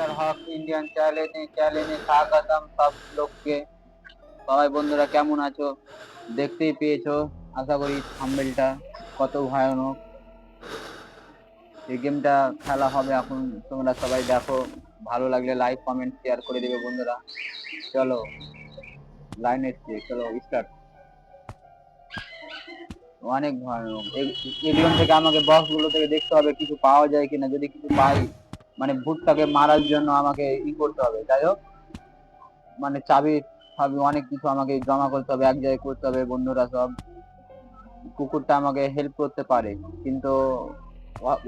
इंडियार हक इंडियन চ্যানেলে স্বাগতম সব লোককে। সবাই বন্ধুরা কেমন আছো? দেখতেই পেয়েছো, আশা করি থাম্বনেলটা কত ভয়ানক। এই গেমটা খেলা হবে এখন, তোমরা সবাই দেখো। ভালো লাগলে লাইক কমেন্ট শেয়ার করে দেবে বন্ধুরা। চলো লাইন এসছে, চলো স্টার্ট। অনেক ভয়ানক। এগুলো থেকে আমাকে বক্সগুলো থেকে দেখতে হবে কিছু পাওয়া যায় কিনা। যদি কিছু পাই, মানে ভূতটাকে মারার জন্য আমাকে করতে হবে। যাই হোক, মানে চাবি ফাবি অনেক কিছু আমাকে জমা করতে হবে, এক জায়গায় করতে হবে বন্ধুরা সব। কুকুরটা আমাকে হেল্প করতে পারে, কিন্তু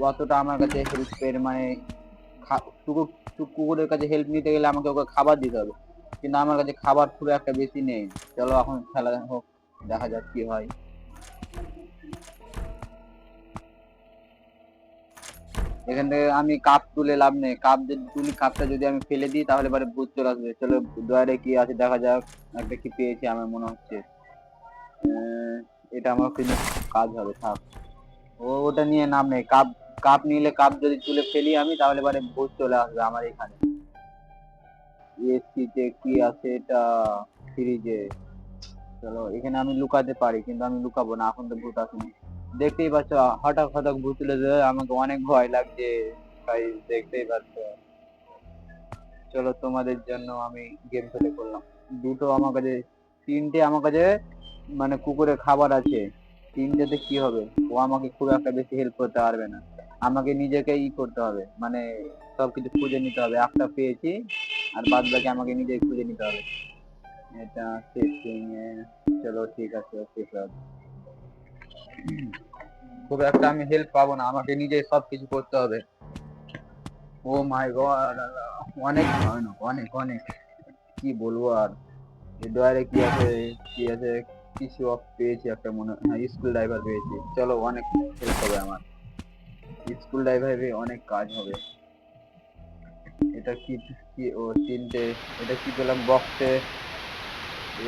অতটা আমার কাছে হেল্পের মানে কুকুরের কাছে হেল্প নিতে গেলে আমাকে ওকে খাবার দিতে হবে, কিন্তু আমার কাছে খাবার খুব একটা বেশি নেই। চলো এখন খেলা হোক, দেখা যাক কি হয়। এখান থেকে আমি কাপ তুলে লাভ নেই। কাপ যদি তুলি, কাপটা যদি আমি ফেলে দিই তাহলে পরে ভূত চলে আসবে। চলো দয়ারে কি আছে দেখা যাক। একটা কি পেয়েছি আমার মনে হচ্ছে। এটা আমার কিন্তু কাজ হবে, থাক। ওটা নিয়ে নাম নেই। কাপ কাপ নিলে, কাপ যদি তুলে ফেলি আমি তাহলে পরে ভূত চলে আসবে আমার এখানে। এসিতে কি আছে এটা? ফ্রিজে। চলো এখানে আমি লুকাতে পারি, কিন্তু আমি লুকাবো না, এখন তো ভূত আসেনি। দেখতেই পাচ্ছ হঠাৎ হঠাৎ ভূত চলে যায়, আমাকে অনেক ভয় লাগছে। তাই দেখতেই পাচ্ছ। চলো তোমাদের জন্য আমি গেম প্লে করলাম। দুটো আমার কাছে, তিনটে আমার কাছে মানে কুকুরের খাবার আছে। তিনটেতে কি হবে? ও আমাকে খুব একটা বেশি হেল্প করতে পারবে না। আমাকে নিজেকে করতে হবে, মানে সবকিছু খুঁজে নিতে হবে। একটা পেয়েছি, আর বাদ বাকি আমাকে নিজেই খুঁজে নিতে হবে। এটা সেটিং এ। চলো ঠিক আছে, ওকে সব। খুব একটা আমি হেল্প পাবো না, আমাকে নিজেই সবকিছু করতে হবে। ও মাই গড, অনেক ভয়ানক, অনেক অনেক। কি বলবো আর। ডয়ারে কি আছে? কি আছে? কিছু পেয়েছি একটা, মনে হ্যাঁ স্কুল ড্রাইভার পেয়েছি। চলো অনেক হেল্প হবে আমার। স্কুল ড্রাইভারে অনেক কাজ হবে। এটা কি? কি ও তিনটে। এটা কি পেলাম বক্সে?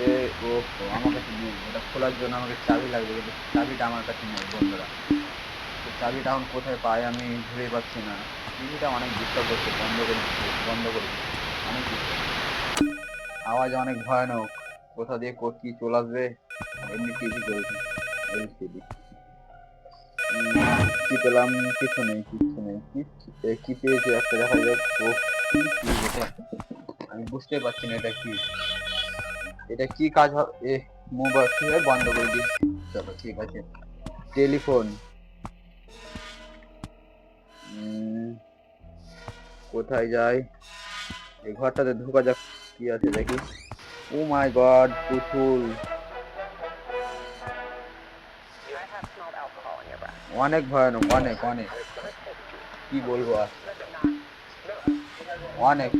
এ ও আমার কাছে নেই। এটা খোলার জন্য আমাকে চাবি লাগবে, কিন্তু চাবিটা আমার কাছে নেই বন্ধুরা। তো চাবিটা এখন কোথায় পাই আমি ভেবে পাচ্ছি না। টিভিটা অনেক ডিস্টার্ব করছে, বন্ধ করে দিচ্ছি, বন্ধ করে দিচ্ছি। অনেক ডিস্টার্ব, আওয়াজ অনেক ভয়ানক। কোথা দিয়ে কি চলে আসবে। এমনি টিভি চলছে, এলসিডি। কি পেলাম? কিছু নেই, কিচ্ছু নেই। কি পেয়েছি একটা, দেখা যাক। ও কি এটা? আমি বুঝতে পারছি না এটা কি। এটা কি কাজ হবে? মোবাইল বন্ধ করে দিই। চলো ঠিক আছে। টেলিফোন। কোথায় যাই? এই ঘরটাতে ঢোকা যাক, কি আছে দেখি। ও মাই গড, পুতুল। অনেক ভয়ানক, অনেক অনেক। কি বলবো আর। অনেক।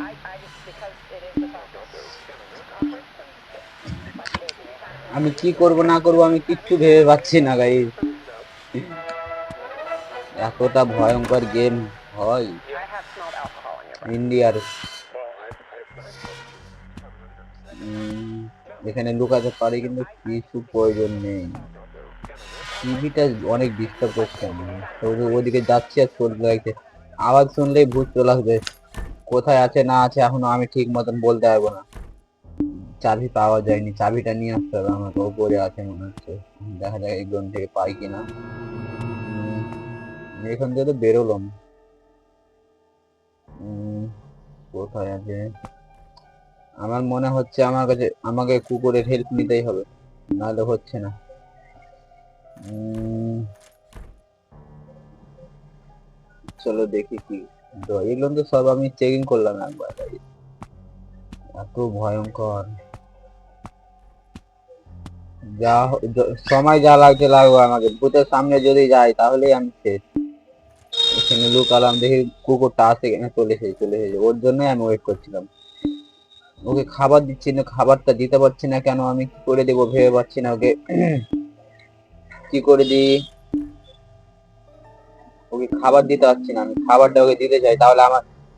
আমি কি করব না করব আমি কিচ্ছু ভেবে পাচ্ছি না গাইস। এতটা ভয়ঙ্কর গেম হয় ইন্ডিয়ার। এখানে লুকাতে পারি, কিন্তু কিছু প্রয়োজন নেই। টিভিটা অনেক ডিস্টার্ব করছে আমাকে, তো ওদিকে যাচ্ছি আর চলতে লাগছে। আওয়াজ শুনলেই ভূত চলে আসবে। কোথায় আছে না আছে এখনো আমি ঠিক মতন বলতে পারবো না। চাবি পাওয়া যায়নি, চাবিটা নিয়ে আসতে হবে আমাকে। ওপরে আছে মনে হচ্ছে, দেখা যাক এই জোন থেকে পাই কিনা। এখান থেকে তো বেরোলাম। কোথায় আছে? আমার মনে হচ্ছে আমার কাছে আমাকে কুকুরের হেল্প নিতেই হবে, নাহলে হচ্ছে না। চলো দেখি কি। তো এগুলো তো সব আমি চেকিং করলাম একবার। এত ভয়ঙ্কর। যা সময় যা লাগছে লাগবে, আমাকে ভূতের সামনে যদি যাই তাহলেই আমি শেষ। এখানে লুকালাম, দেখি কুকুরটা আসে কিনা। চলে এসেছে, চলে এসেছে। ওর জন্যই আমি ওয়েট করছিলাম। ওকে খাবার দিচ্ছি না, খাবারটা দিতে পারছি না কেন? আমি কি করে দেবো ভেবে পাচ্ছি না ওকে। কি করে দিই? ওকে খাবার দিতে পারছি না। আমি খাবারটা ওকে দিতে চাই,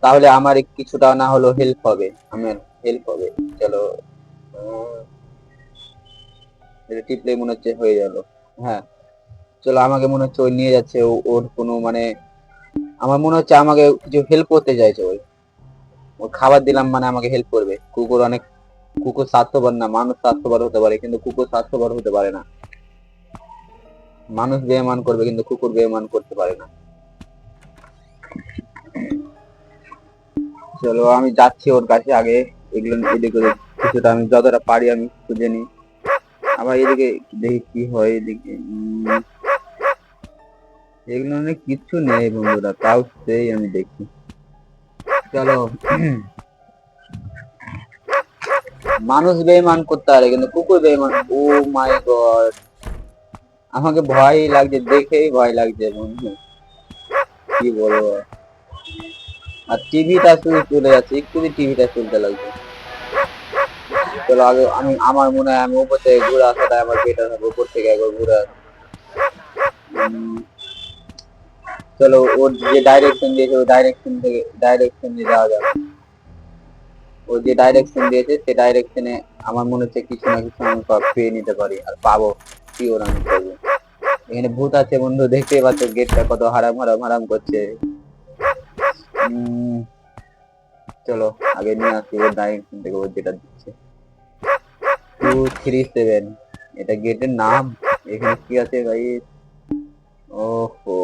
তাহলে আমার কিছুটা না হলেও হেল্প হবে। আমার হেল্প হবে। চলো এটা টিপলে মনে হচ্ছে হয়ে গেল। হ্যাঁ, চলো আমাকে মনে হচ্ছে ওই নিয়ে যাচ্ছে। ওর কোনো মানে আমার মনে হচ্ছে আমাকে কিছু হেল্প করতে চাইছে ওই। ও খাবার দিলাম মানে আমাকে হেল্প করবে। কুকুর স্বার্থপর না, মানুষ স্বার্থপর হতে পারে কিন্তু কুকুর স্বার্থপর হতে পারে না। মানুষ বেঈমান করবে কিন্তু কুকুর বেঈমান করতে পারে না। চলো আমি যাচ্ছি ওর কাছে, আগে এগুলো এদিকে কিছুটা আমি যতটা পারি আমি খুঁজে নিই। আবার এদিকে দেখি কি হয় এদিকে। এগুলো অনেক কিচ্ছু নেই বন্ধুরা, তাও সেই আমি দেখি। চলো মানুষ বেঈমান করতে পারে কিন্তু কুকুর বেঈমান। ও মাই গড, আমাকে ভয় লাগছে, দেখেই ভয় লাগছে বন্ধু, কি বলবো। আর টিভিটা শুধু চলে যাচ্ছে, একটু টিভিটা চলতে লাগছে। চলো আগে আমার মনে হয় আমি উপর থেকে ঘুরে আসাটা আমার বেটার হবে, উপর থেকে একবার ঘুরে আসা। চলো ওর যে ডাইরেকশন দিয়েছে ওই ডাইরেকশন দিয়ে যাওয়া যাবে। ও যে ডাইরেকশন দিয়েছে সে ডাইরেকশনে আমার মনে হচ্ছে কিছু না কিছু আমি পেয়ে নিতে পারি, আর পাবো শিওর আমি করবো। এখানে ভূত আছে বন্ধু, দেখতেই পাচ্ছ গেটটা কত হারাম হারাম হারাম করছে। চলো আগে নিয়ে আসি ওর ডাইরেকশন থেকে, ওর যেটা দিচ্ছে 237, এটা গেটের নাম। এখানে কি আছে ভাই? ওহো,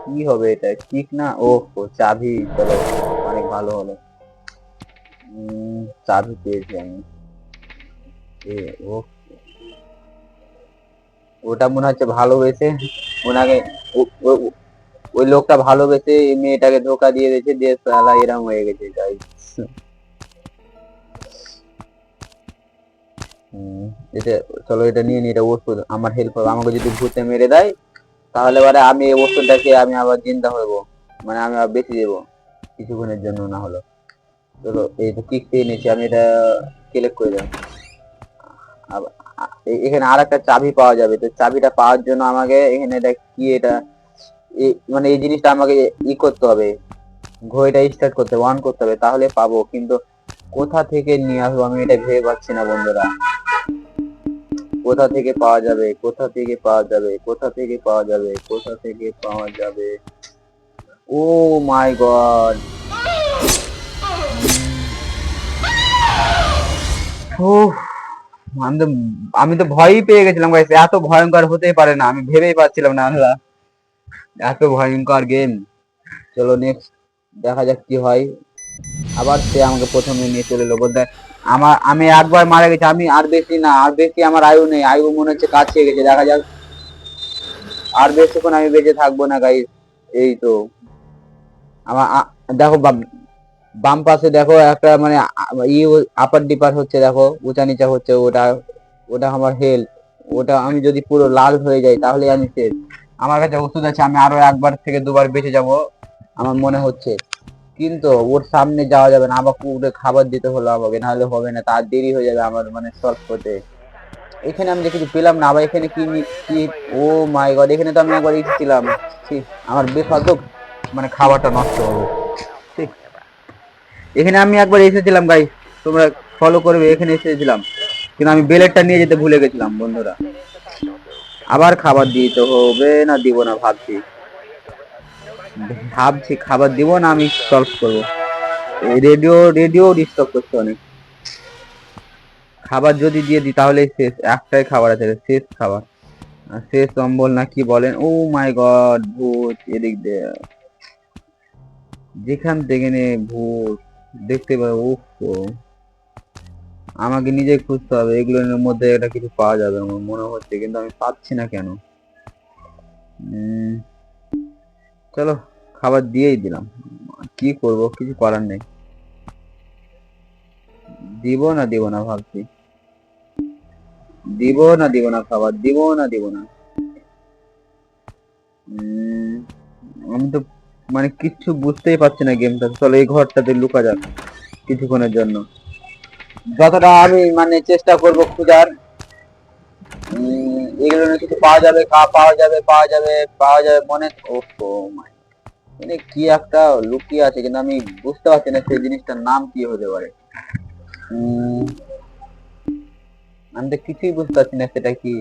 কি হবে এটা? ঠিক না? ওহো চাবি, চলো অনেক ভালো হলো। চাবি পেয়েছি আমি। ও ওটা মনে হচ্ছে ভালোবেসে ওনাকে ওই লোকটা ভালোবেসে মেয়েটাকে ধোকা দিয়ে দিয়েছে, দিয়ে সালা এরম হয়ে গেছে গাইস। এটা চলো এটা নিয়ে নি, এটা ওষুধ আমার হেল্প হবে। আমাকে যদি ভূতে মেরে দেয় তাহলে পরে আমি এই ওষুধটা খেয়ে আমি আবার জিন্দা হবো, মানে আমি আবার বেঁচে যাবো কিছুক্ষণের জন্য না হলো। চলো এই তো কিক পেয়ে নিয়েছি আমি, এটা সিলেক্ট করে দেবো। এখানে আর একটা চাবি পাওয়া যাবে, তো চাবিটা পাওয়ার জন্য আমাকে এখানে এটা কি এটা মানে এই জিনিসটা আমাকে করতে হবে, ঘড়িটা স্টার্ট করতে হবে, অন করতে হবে, তাহলে পাবো। কিন্তু কোথা থেকে নিয়ে আসবো আমি এটা ভেবে পাচ্ছি না বন্ধুরা। কোথা থেকে পাওয়া যাবে, কোথা থেকে পাওয়া যাবে, কোথা থেকে পাওয়া যাবে, কোথা থেকে পাওয়া যাবে? ও মাই গড, আমি তো আমি তো ভয়ই পেয়ে গেছিলাম গাইস, এত ভয়ঙ্কর হতেই পারে না, আমি ভেবেই পাচ্ছিলাম না আল্লাহ, এত ভয়ঙ্কর গেম। চলো নেক্সট দেখা যাক কি হয়। আবার সে আমাকে প্রথমে নিয়ে চলে এলো, বলতে আমি একবার মারা গেছি, আমি আর বেশি না, আর বেশি আমার আয়ু নেই, আয়ু মনে হচ্ছে কাছে গেছে। দেখা যাক আর বেশিক্ষণ আমি বেঁচে থাকবো না গাইস। এই তো আমার দেখো বাম পাশে দেখো একটা মানে আপার ডিপার হচ্ছে, দেখো উঁচা নিচা হচ্ছে, ওটা ওটা আমার হেলথ। ওটা আমি যদি পুরো লাল হয়ে যাই তাহলে আমি শেষ। আমার কাছে ওষুধ আছে, আমি আরো একবার থেকে দুবার বেঁচে যাব আমার মনে হচ্ছে, কিন্তু ওর সামনে যাওয়া যাবে না, আবার কুকুরে খাবার দিতে হলো আমাকে, নাহলে হবে না, তার দেরি হয়ে যাবে আমার মানে সলভ করতে। এখানে আমি কিছু পেলাম না, আবার এখানে কি? ও মাই গড, এখানে তো আমি একবার এসেছিলাম। আমার বেফালতু মানে খাবারটা নষ্ট হলো। ঠিক, এখানে আমি একবার এসেছিলাম গাইস, তোমরা ফলো করবে, এখানে এসেছিলাম কিন্তু আমি বেলেটটা নিয়ে যেতে ভুলে গেছিলাম বন্ধুরা। আবার খাবার দিতে হবে না দিব না ভাবছি, খাবার দিব না আমি সলভ করবো। রেডিও ডিস্টার্ব করছে অনেক। খাবার যদি দিয়ে দিই তাহলে শেষ, একটাই খাবার আছে, শেষ খাবার, শেষ সম্বল না কি বলেন। ও মাই গড, ভূত এদিক দিয়ে, যেখান থেকে নে ভূত দেখতে পাবো। ও আমাকে নিজে খুঁজতে হবে, এগুলোর মধ্যে একটা কিছু পাওয়া যাবে আমার মনে হচ্ছে, কিন্তু আমি পাচ্ছি না কেন। চলো খাবার দিয়েই দিলাম, কি করব, কিছু করার নেই। দিব না ভাবছি, দিব না খাবার, দিব না। আমি তো মানে কিচ্ছু বুঝতেই পারছি না গেমটা। চলো এই ঘরটাতে লুকা যাক কিছুক্ষণের জন্য, যতটা আমি মানে চেষ্টা করব খোঁজার। এগুলো কিছু পাওয়া যাবে, পাওয়া যাবে মনে। ওহো মানে কি একটা লুকিয়ে আছে, কিন্তু আমি বুঝতে পারছি না সেই জিনিসটার নাম কি হতে পারে। আমি তো কিছুই বুঝতে পারছি না সেটা কি,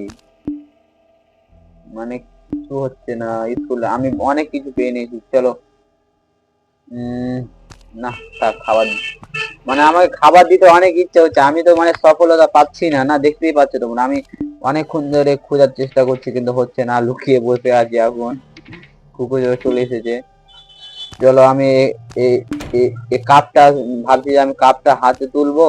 মানে কিছু হচ্ছে না। স্কুলে আমি অনেক কিছু পেয়ে নিয়েছি। চলো না, থাক, খাবার মানে আমাকে খাবার দিতে অনেক ইচ্ছে হচ্ছে, আমি তো মানে সফলতা পাচ্ছি না। না, দেখতেই পাচ্ছ তোমরা, আমি অনেকক্ষণ ধরে খোঁজার চেষ্টা করছি কিন্তু হচ্ছে না, লুকিয়ে বসে আছি এখন। কুকুর চলে এসেছে। চলো আমি কাপটা, ভাবছি যে আমি কাপটা হাতে তুলবো,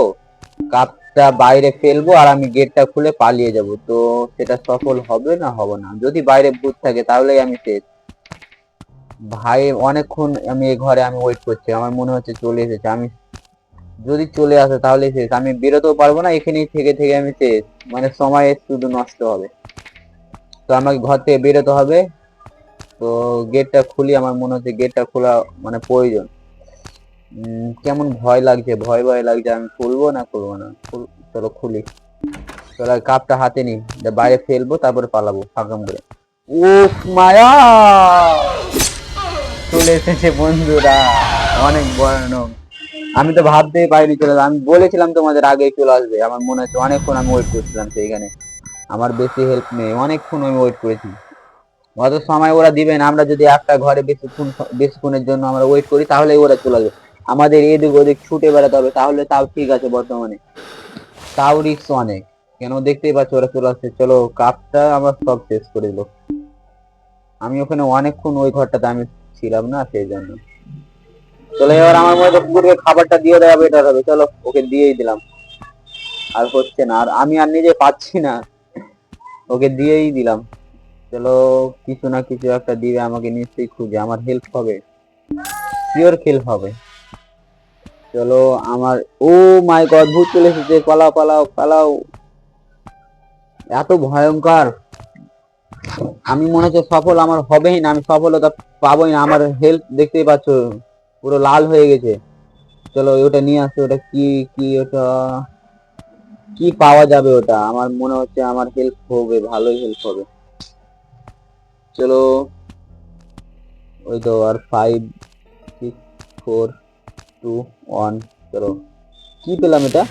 কাপটা বাইরে ফেলবো আর আমি গেটটা খুলে পালিয়ে যাব। তো সেটা সফল হবে না হবে না, যদি বাইরে ভূত থাকে তাহলেই আমি শেষ। ভাই অনেকক্ষণ আমি এই ঘরে আমি ওয়েট করছি, আমার মনে হচ্ছে চলে এসেছে। আমি যদি চলে আসে তাহলে শেষ, আমি বেরোতেও পারবো না, এখানেই থেকে থেকে আমি শেষ, মানে সময় শুধু নষ্ট হবে। তো আমাকে ঘর থেকে বেরোতে হবে। তো গেটটা খুলি, আমার মনে হচ্ছে গেটটা খোলা মানে প্রয়োজন। কেমন ভয় লাগছে, ভয় ভয় লাগছে, আমি খুলবো না খুলবো না, চলো খুলি। চলো কাপটা হাতে নি, বাইরে ফেলবো তারপরে পালাবো ফাঁকাম করে। উফ মায়া, চলে এসেছে বন্ধুরা, অনেক ভয়ানক। আমি তো ভাবতেই পারিনি চলে আসবে। আমি বলেছিলাম তোমাদের আগেই চলে আসবে, আমার মনে হচ্ছে অনেকক্ষণ আমি ওয়েট করছিলাম সেইখানে। আমার বেশি হেল্প নেই, অনেকক্ষণ আমি ওয়েট করেছি। অত সময় ওরা দিবে না, আমরা যদি একটা ঘরে বেশিক্ষণের জন্য আমরা ওয়েট করি তাহলে ওরা চলে আসবে। আমাদের এদিক ওদিক ছুটে বেড়াতে হবে, তাহলে তাও ঠিক আছে, বর্তমানে তাও রিস্ক অনেক। কেন, দেখতেই পাচ্ছ ওরা চলে আসছে। চলো কাপটা আমার সব শেষ করে দিল। আমি ওখানে অনেকক্ষণ ওই ঘরটাতে আমি ছিলাম না, সেই জন্য। চলো এবার আমার মধ্যে কুকুরকে খাবারটা দিয়ে দেওয়া বেটার হবে, চলো ওকে দিয়েই দিলাম। আর হচ্ছে না, আর আমি আর নিজে পাচ্ছি না, ওকে দিয়েই দিলাম। চলো, কিছু না কিছু একটা দিবে আমাকে নিশ্চয়ই, খুঁজে আমার হেল্প হবে, শিওর হেল্প হবে। চলো আমার, ও মাই গড, ভূত চলে এসেছে, পালাও পালাও পালাও, এত ভয়ঙ্কর। আমি মনে হচ্ছে সফল আমার হবেই না, আমি সফলতা পাবোই না। আমার হেল্প দেখতেই পাচ্ছ পুরো লাল হয়ে গেছে। চলো ওটা নিয়ে আসো, ওটা কি, কি ওটা কি পাওয়া যাবে ওটা, আমার মনে হচ্ছে আমার হেল্প হবে, ভালোই হেল্প হবে। চলো, ওই তো আর 5 6 4 2 1। চলো, কি পেলাম এটা,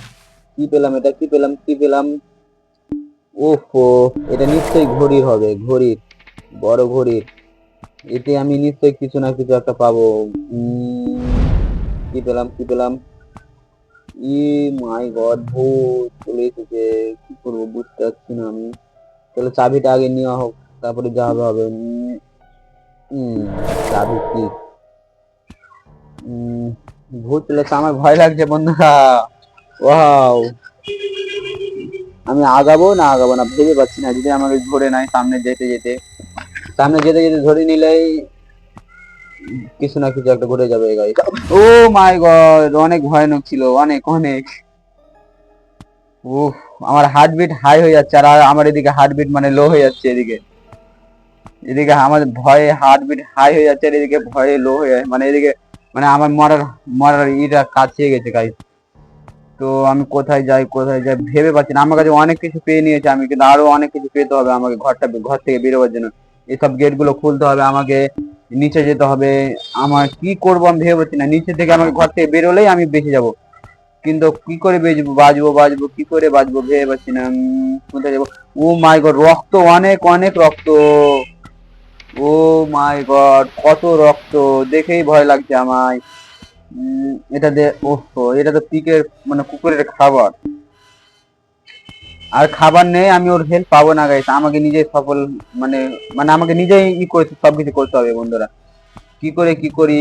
কি পেলাম এটা, কি পেলাম, কি পেলাম। ওফো, এটা নিশ্চয়ই ঘড়ির হবে, ঘড়ির, বড় ঘড়ির। এতে আমি নিশ্চয়ই কিছু না কিছু একটা পাবো। কি পেলাম, কি পেলাম, ই মাই গড, ভূত চলে এসেছে, কি করবো বুঝতে পারছি না আমি। চলো চাবিটা আগে নেওয়া হোক, তারপরে যা হবে হবে। চাবি কি, ভূত চলে এসেছে, আমার ভয় লাগছে বন্ধুরা। ওয়াও, আমি আগাবো না আগাবো না ভেবে পাচ্ছি না, যদি আমাকে ধরে নেয় সামনে যেতে যেতে, সামনে যেতে যেতে ধরে নিলেই কিছু না কিছু একটা ঘটে যাবে এই গাড়ি। ও মাই গড, অনেক ভয়ানক ছিল, অনেক অনেক। উফ, আমার হার্টবিট হাই হয়ে যাচ্ছে, আর আমার এদিকে হার্টবিট মানে লো হয়ে যাচ্ছে, এদিকে এদিকে আমার ভয়ে হার্টবিট হাই হয়ে যাচ্ছে, আর এদিকে ভয়ে লো হয়ে যায়, মানে এদিকে মানে আমার মরার মরার ইটা কাছে গেছে গাইস। তো আমি কোথায় যাই কোথায় যাই ভেবে পাচ্ছি না, আমার কাছে অনেক কিছু পেয়ে নিয়েছে আমি, কিন্তু আরো অনেক কিছু পেতে হবে আমাকে, ঘর থেকে বেরোবার জন্য। এইসব গেট গুলো খুলতে হবে আমাকে, নিচে যেতে হবে। আমার কি করবো আমি ভেবে পাচ্ছি না, নিচে থেকে আমাকে ঘর থেকে বেরোলেই আমি বেঁচে যাব, কিন্তু কি করে বাঁচবো বাঁচবো কি করে বাঁচবো ভেবে পাচ্ছি না। কোথায় যাবো, ও মাই গড, রক্ত, অনেক অনেক রক্ত। ও মাই গড, কত রক্ত, দেখেই ভয় লাগছে আমায়। এটা দে, ওহো, এটা তো পিকের মানে কুকুরের খাবার, আর খাবার নেই, আমি ওর হেল্প পাবো না গাইস, আমাকে নিজেই সফল মানে মানে আমাকে নিজেই করতে সবকিছু করতে হবে বন্ধুরা। কি করে কি করি,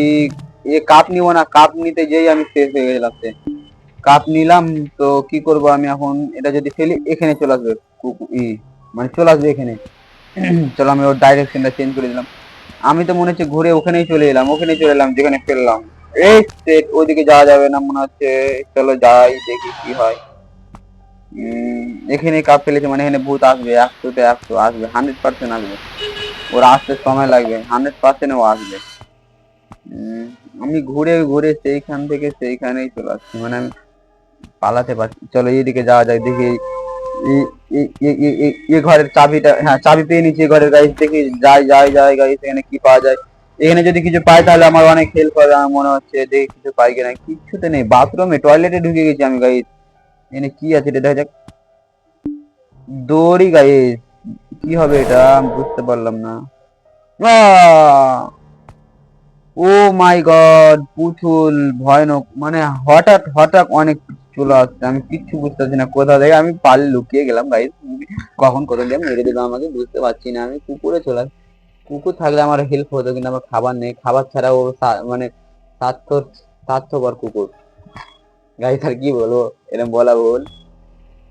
এ কাপ নিব না, কাপ নিতে যেই আমি শেষ হয়ে গেলাম। কাপ নিলাম, তো কি করব আমি এখন, এটা যদি ফেলি এখানে চলে আসবে, মানে চলে আসবে এখানে। চলো আমি ওর ডাইরেকশনটা চেঞ্জ করে দিলাম, আমি তো মনে হচ্ছে ঘুরে ওখানেই চলে এলাম, ওখানে চলে এলাম যেখানে ফেললাম। এই সেট, ওইদিকে যাওয়া যাবে না মনে হচ্ছে, চলো যাই দেখি কি হয়। এখানে কাপ ফেলেছে মানে এখানে ভূত আসবে, 100তে 100 আসবে, 100% আসবে। ওর আসতে সময় লাগবে, 100% ও আসবে। আমি ঘুরে ঘুরে সেইখান থেকে সেইখানেই চলে আসছি, মানে আমি পালাতে পারছি। চলো এইদিকে যাওয়া যায় দেখি, এই ঘরের চাবিটা, হ্যাঁ চাবি পেয়ে নিচ্ছি ঘরের, গাড়ি দেখি যাই যাই যাই গাড়ি, সেখানে কি পাওয়া যায়। এখানে যদি কিছু পাই তাহলে আমার অনেক হেল্প হবে, আমার মনে হচ্ছে দেখি কিছু পাই কিনা, কিছুতে নেই, বাথরুমে টয়লেটে ঢুকে গেছি আমি গাড়ি। এখানে কি আছে এটা দেখা যাক, দৌড়ি গাড়ি, কি হবে এটা আমি বুঝতে পারলাম না। আহ! ও মাই গড, পুতুল ভয়ানক, মানে হঠাৎ হঠাৎ অনেক চলে আসছে, আমি কিচ্ছু বুঝতে পারছি না কোথা থেকে আমি পালিয়ে লুকিয়ে গেলাম গাইস। কখন কোথা দিয়ে মেরে দিল আমাকে বুঝতে পারছি না, আমি কুকুরে চলে কুকুর থাকলে আমার হেল্প হতো, কিন্তু আমার খাবার নেই, খাবার ছাড়া ও মানে স্বার্থ স্বার্থপর কুকুর গাইস, আর কি বলবো, এরকম বলা ভুল,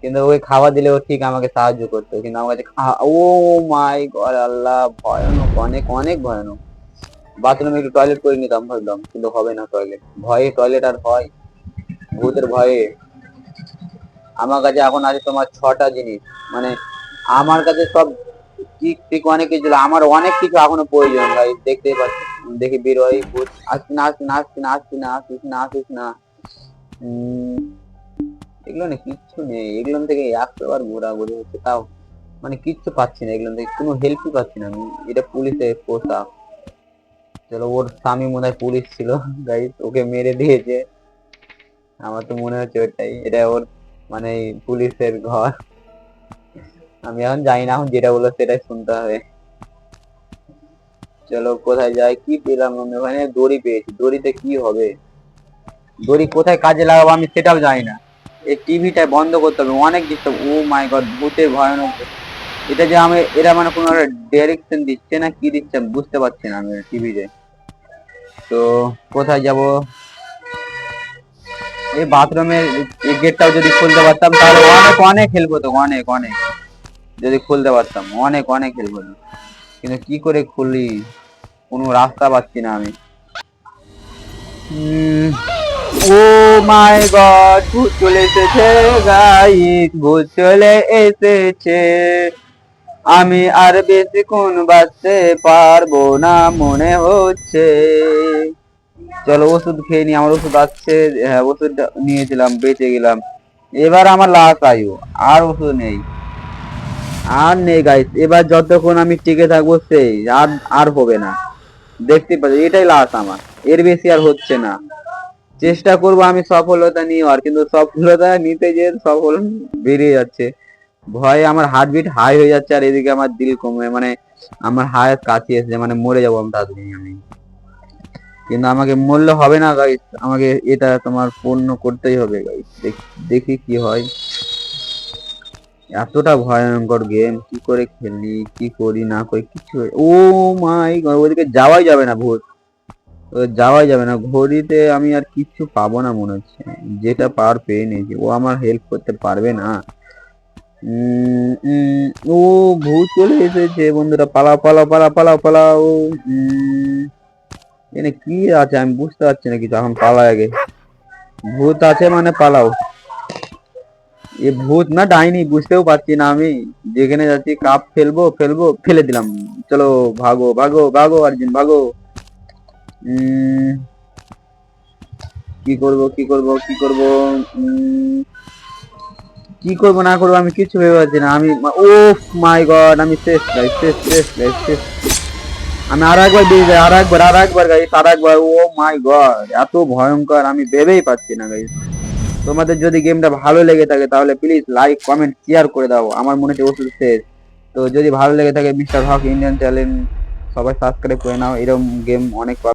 কিন্তু ওই খাবার দিলে ও ঠিক আমাকে সাহায্য করতো, কিন্তু আমার কাছে ও মাই গড আল্লাহ, ভয়ানক, অনেক অনেক ভয়ানক। বাথরুমে একটু টয়লেট করে নিতাম ভাবলাম, কিন্তু হবে না টয়লেট, ভয়ে টয়লেট আর হয়, ভূতের ভয়ে। আমার কাছে এখন আছে তোমার 6টা জিনিস, মানে আমার কাছে সব ঠিক ঠিক অনেক কিছু, আমার অনেক কিছু এখনো প্রয়োজন ভাই, দেখতেই পাচ্ছি। দেখি বেরোয় ভূত, আসছি না আসছি না আসছি না আসছি না আসিস না আসিস না। এগুলো না কিচ্ছু নেই, এগুলো থেকে 100 বার ঘোরাঘুরি হচ্ছে, তাও মানে কিচ্ছু পাচ্ছি না, এগুলো থেকে কোনো হেল্পই পাচ্ছি না আমি। এটা পুলিশের পোশাক, চলো ওর স্বামী মনে হয় পুলিশ ছিল গাইস, ওকে মেরে দিয়েছে, আমার তো মনে হচ্ছে ওটাই, এটা ওর মানে পুলিশের ঘর। আমি এখন জানি না, এখন যেটা বললো সেটাই শুনতে হবে। চলো কোথায় যাই, কি পেলাম আমি ওখানে, দড়ি পেয়েছি, দড়িতে কি হবে, দড়ি কোথায় কাজে লাগাবো আমি সেটাও জানি না। এই টিভিটা বন্ধ করতে হবে, অনেক ডিস্টার্ব, ও মাই গড, ভূতের ভয়ানক। এটা যে আমি, এরা মানে কোনো ডাইরেকশন দিচ্ছে না কি দিচ্ছে আমি বুঝতে পারছি না আমি টিভিতে। তো কোথায় যাব, এই বাথরুমের এই গেটটাও যদি খুলতে পারতাম তাহলে অনেক অনেক হেল্প হতো, অনেক অনেক, যদি খুলতে পারতাম অনেক অনেক হেল্প হতো, কিন্তু কি করে খুলি, কোনো রাস্তা পাচ্ছি না আমি। ও মাই গড, ভূত চলে এসেছে গাইস, ভূত চলে এসেছে, আমি আর বেশিক্ষণ বাঁচতে পারবো না মনে হচ্ছে। চলো ওষুধ খেয়ে নি, আমার ওষুধ আসছে, হ্যাঁ ওষুধ নিয়েছিলাম, বেঁচে গেলাম। এবার আমার লাস্ট আয়ু, আর ওষুধ নেই, আর নেই গাইস, এবার যতক্ষণ আমি টিকে থাকবো সেই আর আর হবে না, দেখতে পাচ্ছি এটাই লাস্ট আমার, এর বেশি আর হচ্ছে না। চেষ্টা করব আমি সফলতা নিয়ে, আর কিন্তু সফলতা নিতে যে সফল বেরিয়ে যাচ্ছে, ভয়ে আমার হার্টবিট হাই হয়ে যাচ্ছে, আর এদিকে আমার দিল কমে, মানে আমার হায়াত কাছে এসেছে, মানে মরে যাবো আমি তাড়াতাড়ি আমি। কিন্তু আমাকে মরলে হবে না গাইস, আমাকে এটা তোমার পূর্ণ করতেই হবে গাইস, দেখি কি হয়। এতটা ভয়ঙ্কর গেম, কি করে খেলি, কি করি না করি কিছু, ও মাই গড, ওদিকে যাওয়াই যাবে না ভূত, যাওয়াই যাবে না, ঘড়িতে আমি আর কিচ্ছু পাবো না মনে হচ্ছে, যেটা পার পেয়ে নিয়েছি, ও আমার হেল্প করতে পারবে না। ও ভূত চলে এসেছে বন্ধুরা, পালাও পালাও পালাও পালাও পালাও। এখানে কি আছে আমি বুঝতে পারছি না কিছু, এখন পালা আগে, ভূত আছে মানে পালাও। এ ভূত না ডাইনি বুঝতেও পারছি না আমি, যেখানে যাচ্ছি কাপ ফেলবো ফেলবো ফেলে দিলাম, চলো ভাগো ভাগো ভাগো অর্জুন ভাগো। কি করব কি করব কি করব, কি করব না করবো আমি কিছু ভেবে পাচ্ছি না আমি, ও মাই গড, আমি শেষ গাইস, শেষ শেষ গাইস শেষ। আমি আর একবার দিয়ে যাই, আর একবার গাইস, আর একবার, ও মাই গড, এত ভয়ঙ্কর আমি ভেবেই পাচ্ছি না গাইস। তোমাদের যদি গেমটা ভালো লেগে থাকে তাহলে প্লিজ লাইক কমেন্ট শেয়ার করে দাও, আমার মনে হচ্ছে ওষুধ শেষ। তো যদি ভালো লেগে থাকে মিস্টার হক ইন্ডিয়ান চ্যানেল সবাই সাবস্ক্রাইব করে নাও, এরকম গেম অনেক